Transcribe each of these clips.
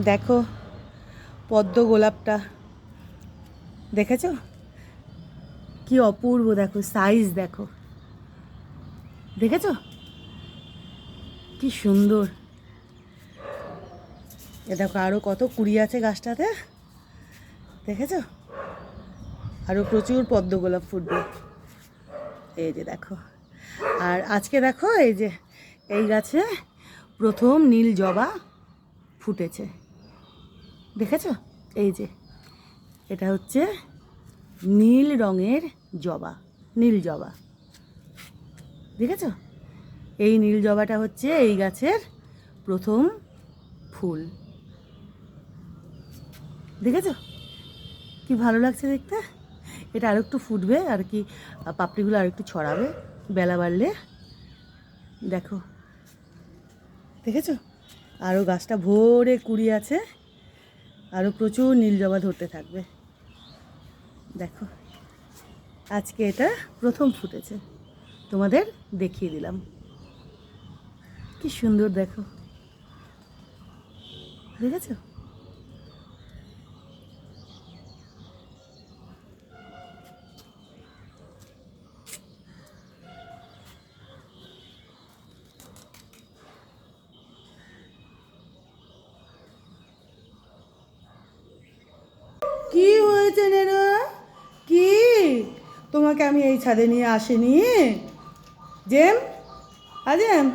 দেখো পদ্ম গোলাপটা, দেখেছো কি অপূর্ব, দেখো সাইজ, দেখো দেখেছো কি সুন্দর। এ দেখো আরও কত কুড়ি আছে গাছটাতে, দেখেছো, আরও প্রচুর পদ্ম গোলাপ ফুটবে। এই যে দেখো, আর আজকে দেখো এই যে এই গাছে প্রথম নীল জবা ফুটেছে, দেখেছো, এই যে এটা হচ্ছে নীল রঙের জবা, নীল জবা, দেখেছো, এই নীল জবাটা হচ্ছে এই গাছের প্রথম ফুল, দেখেছো কি ভালো লাগছে দেখতে। এটা আর একটু ফুটবে আর কি, পাপড়িগুলো আর একটু ছড়াবে বেলা বাড়লে, দেখো দেখেছো, আরও গাছটা ভরে কুড়ি আছে, আরও প্রচুর নীল জবা ধরতে থাকবে। দেখো আজকে এটা প্রথম ফুটেছে, তোমাদের দেখিয়ে দিলাম, কি সুন্দর দেখো, দেখেছো। কি হয়েছে নেরো, কি তোমাকে আমি এই ছাদে নিয়ে আসিনি? জেম, জেম,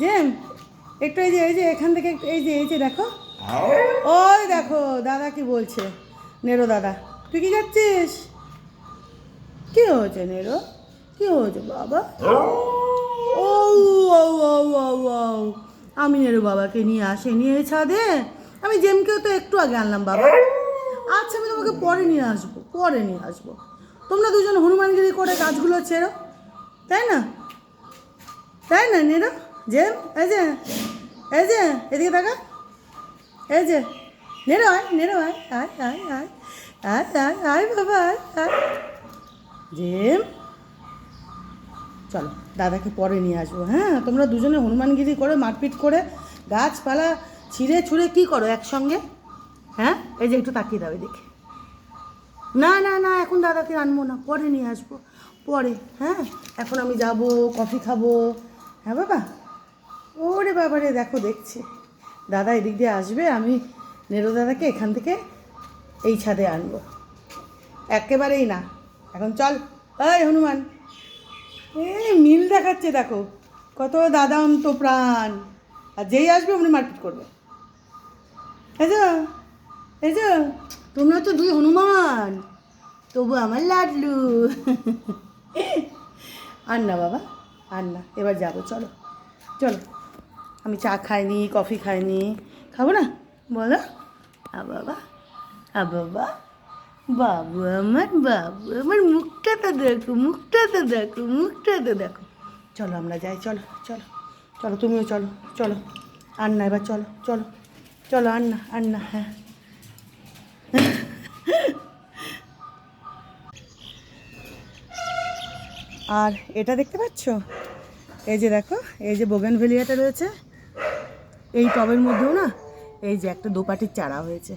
জেম, একটু এই যে এখান থেকে একটু এই যে দেখো, ওই দেখো দাদা কি বলছে, নেরো দাদা তুই কি যাচ্ছিস? কি হয়েছে নেরো, কি হয়েছে বাবা? ও ও ও ও ও, আমি নেরো বাবাকে নিয়ে আসিনি এই ছাদে, আমি জেমকেও তো একটু আগে আনলাম বাবা। আচ্ছা আমি তোমাকে পরে নিয়ে আসবো, পরে নিয়ে আসবো, তোমরা দুজন হনুমানগিরি করে কাজগুলো ছেড়ো, তাই না, তাই না নেরো? জেম, এই যে এদিকে দেখা, এই যে নেরো আয়, নেরো আয়, আয় আয় আয় আয় আয় আয় বাবা আয় আয়। জেম চলো দাদাকে পরে নিয়ে আসবো, হ্যাঁ তোমরা দুজনে হনুমানগিরি করে মারপিট করে গাছপালা ছিঁড়ে ছুঁড়ে কী করো একসঙ্গে, হ্যাঁ এই যে একটু তাকিয়ে দাও দেখে, না না না এখন দাদাকে আনবো না, পরে নিয়ে আসবো পরে, হ্যাঁ এখন আমি যাব কফি খাবো, হ্যাঁ বাবা। ওরে বাবা রে দেখো দেখছি দাদা এদিক দিয়ে আসবে, আমি নেরো দাদাকে এখান থেকে এই ছাদে আনবো, একেবারেই না, এখন চল এই হনুমান, মিল দেখাচ্ছে দেখো, কত দাদা অন্ত প্রাণ, আর যেই আসবে উনি মারপিট করবে, এই যে তোমরা তো দুই হনুমান, তবু আমার লাডলু। আর না বাবা আর না, এবার যাবো, চলো চলো, আমি চা খাইনি কফি খাইনি, খাবো না বলো, বাবা বাবা, বাবু আমার, বাবু আমার মুখটাতে দেখো, মুখটাতে দেখো, মুখটাতে দেখো, চলো আমরা যাই, চলো চলো চলো, তুমিও চলো চলো, আর না এবার চলো চলো চলো, আর না হ্যাঁ। আর এটা দেখতে পাচ্ছ, এই যে দেখো এই যে বোগেনভেলিয়াটা রয়েছে, এই টবের মধ্যেও না এই যে একটা দোপাটির চারা হয়েছে,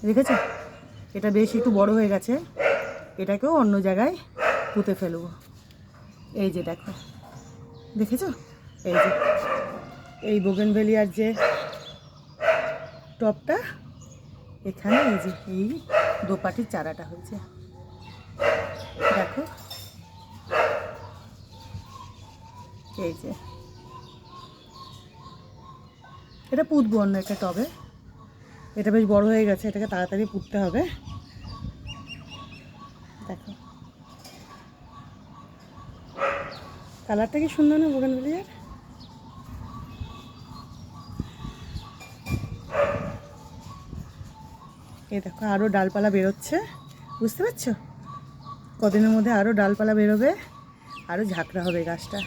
দেখেছো, এটা বেশ একটু বড় হয়ে গেছে, এটাকেও অন্য জায়গায় পুঁতে ফেলবো, এই যে দেখো, দেখেছো, এই যে এই বোগেনভেলিয়ার যে টবটা, এখানে এই যে এই দোপাটির চারাটা হয়েছে, দেখো এই যে এটা পুঁতবো অন্য একটা টবে, এটা বেশ বড় হয়ে গেছে, এটাকে তাড়াতাড়ি পুঁততে হবে, দেখো কালারটা কি সুন্দর না বোগেনভেলিয়ার। এই দেখো আরও ডালপালা বেরোচ্ছে, বুঝতে পারছো, কদিনের মধ্যে আরও ডালপালা বেরোবে, আরও ঝাঁকড়া হবে গাছটা।